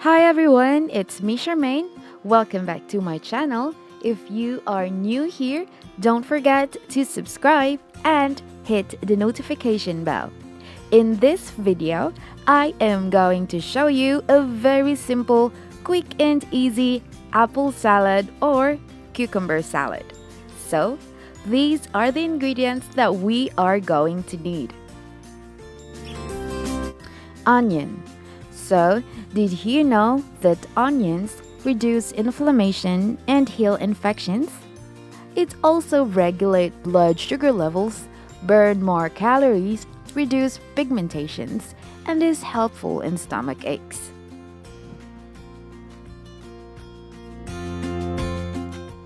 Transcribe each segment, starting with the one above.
Hi everyone, it's me Charmaine. Welcome back to my channel. If you are new here, don't forget to subscribe and hit the notification bell. In this video, I am going to show you a very simple, quick and easy apple salad or cucumber salad. So, these are the ingredients that we are going to need. Onion. So, did you know that onions reduce inflammation and heal infections? It also regulates blood sugar levels, burn more calories, reduce pigmentations, and is helpful in stomach aches.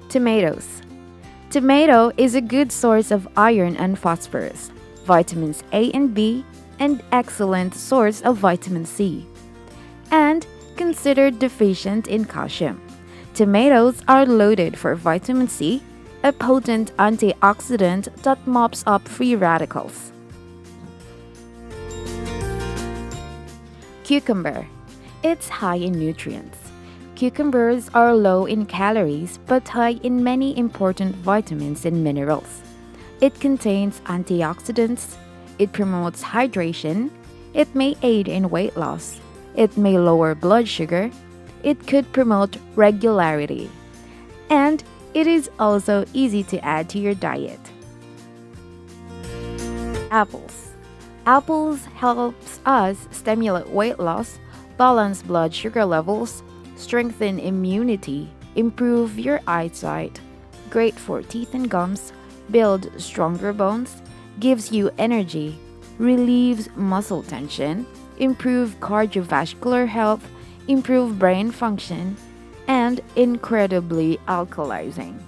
Tomatoes. Tomato is a good source of iron and phosphorus, vitamins A and B, and excellent source of vitamin C. And considered deficient in calcium. Tomatoes are loaded for vitamin C, a potent antioxidant that mops up free radicals. Cucumber. It's high in nutrients. Cucumbers are low in calories but high in many important vitamins and minerals. It contains antioxidants, it promotes hydration, it may aid in weight loss, it may lower blood sugar, it could promote regularity, and it is also easy to add to your diet. Apples. Apples helps us stimulate weight loss, balance blood sugar levels, strengthen immunity, improve your eyesight, great for teeth and gums, build stronger bones, gives you energy, relieves muscle tension, improve cardiovascular health, improve brain function, and incredibly alkalizing.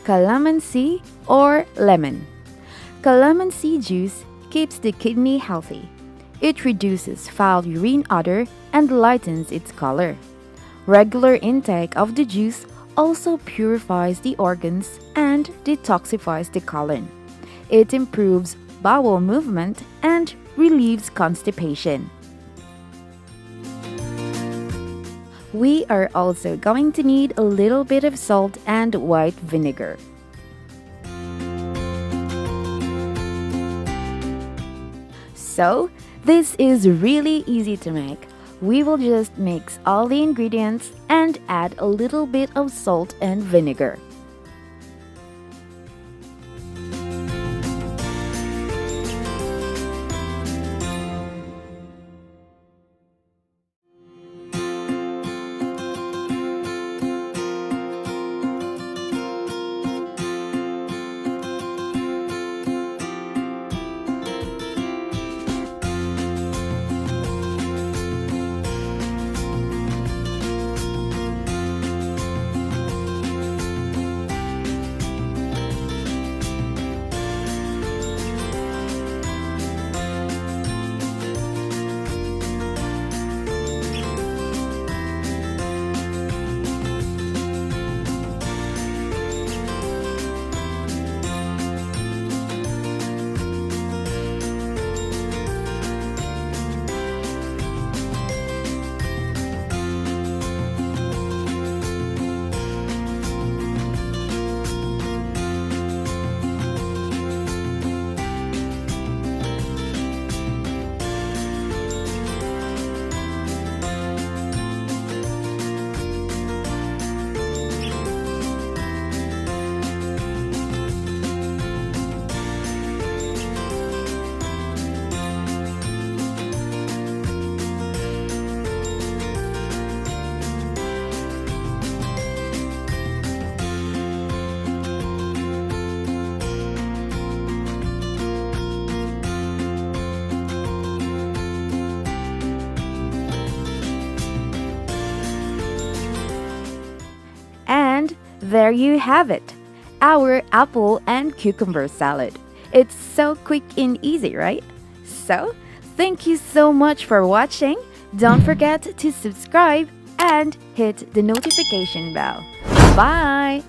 Calamansi or lemon. Calamansi juice keeps the kidney healthy. It reduces foul urine odor and lightens its color. Regular intake of the juice also purifies the organs and detoxifies the colon. It improves bowel movement and relieves constipation. We are also going to need a little bit of salt and white vinegar. So, this is really easy to make. We will just mix all the ingredients and add a little bit of salt and vinegar. And there you have it, our apple and cucumber salad. It's so quick and easy, right? So, thank you so much for watching. Don't forget to subscribe and hit the notification bell. Bye!